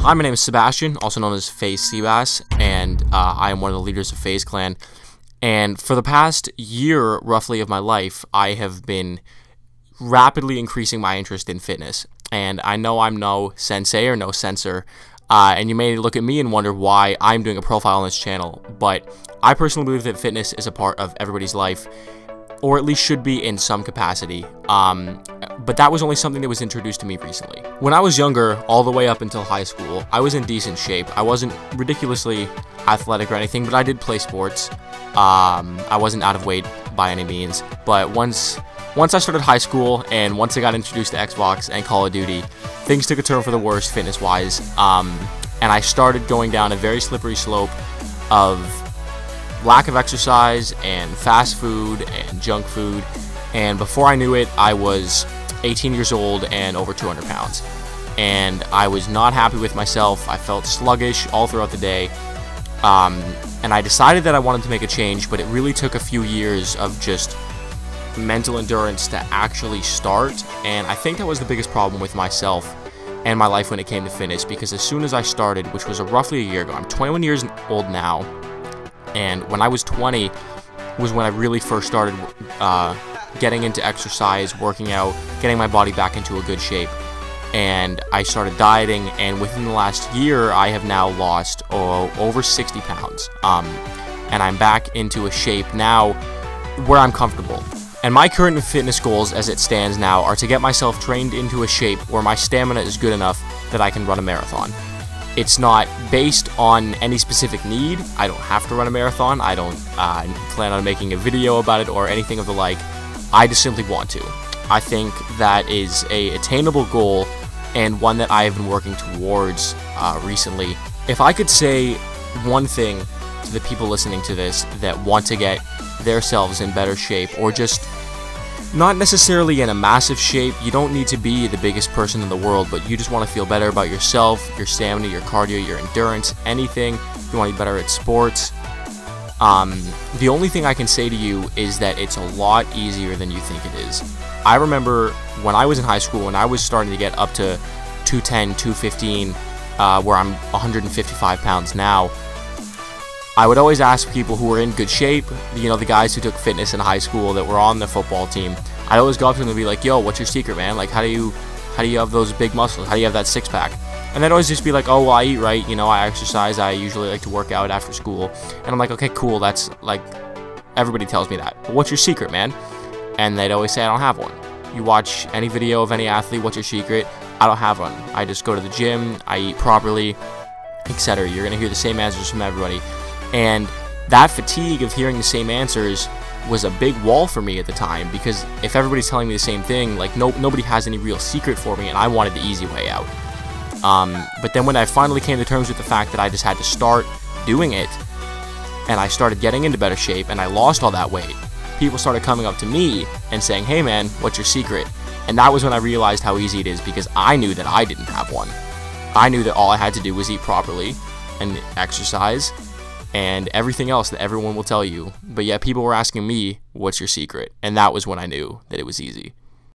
Hi, my name is Sebastian, also known as FaZe Cbass, and I am one of the leaders of FaZe Clan. And for the past year, roughly, of my life, I have been rapidly increasing my interest in fitness. And I know I'm no sensei or no censor, and you may look at me and wonder why I'm doing a profile on this channel, but I personally believe that fitness is a part of everybody's life, or at least should be in some capacity. But that was only something that was introduced to me recently. When I was younger, all the way up until high school, I was in decent shape. I wasn't ridiculously athletic or anything, but I did play sports. I wasn't out of weight by any means, but once I started high school and once I got introduced to Xbox and Call of Duty, things took a turn for the worse fitness-wise, and I started going down a very slippery slope of lack of exercise and fast food and junk food, and before I knew it, I was 18 years old and over 200 pounds, and I was not happy with myself. I felt sluggish all throughout the day, and I decided that I wanted to make a change, but it really took a few years of just mental endurance to actually start, and I think that was the biggest problem with myself and my life when it came to fitness, because as soon as I started, which was roughly a year ago, I'm 21 years old now, and when I was 20 was when I really first started getting into exercise, working out, getting my body back into a good shape, and I started dieting, and within the last year I have now lost over 60 pounds, and I'm back into a shape now where I'm comfortable. And my current fitness goals as it stands now are to get myself trained into a shape where my stamina is good enough that I can run a marathon. It's not based on any specific need. I don't have to run a marathon. I don't plan on making a video about it or anything of the like. I just simply want to. I think that is a attainable goal and one that I have been working towards recently. If I could say one thing to the people listening to this that want to get themselves in better shape, or just not necessarily in a massive shape, you don't need to be the biggest person in the world, but you just want to feel better about yourself, your stamina, your cardio, your endurance, anything. You want to be better at sports. The only thing I can say to you is that it's a lot easier than you think it is. I remember when I was in high school, when I was starting to get up to 210, 215, where I'm 155 pounds now, I would always ask people who were in good shape, you know, the guys who took fitness in high school that were on the football team. I'd always go up to them and be like, yo, what's your secret, man? Like, how do you have those big muscles? How do you have that six-pack? And they'd always just be like, oh, well, I eat right, you know, I exercise, I usually like to work out after school. And I'm like, okay, cool, that's, like, everybody tells me that. But what's your secret, man? And they'd always say, I don't have one. You watch any video of any athlete, what's your secret? I don't have one. I just go to the gym, I eat properly, etc. You're going to hear the same answers from everybody. And that fatigue of hearing the same answers was a big wall for me at the time, because if everybody's telling me the same thing, like nobody has any real secret for me, and I wanted the easy way out. But then when I finally came to terms with the fact that I just had to start doing it, and I started getting into better shape, and I lost all that weight, people started coming up to me and saying, hey man, what's your secret? And that was when I realized how easy it is, because I knew that I didn't have one. I knew that all I had to do was eat properly and exercise and everything else that everyone will tell you. But yet people were asking me, what's your secret? And that was when I knew that it was easy.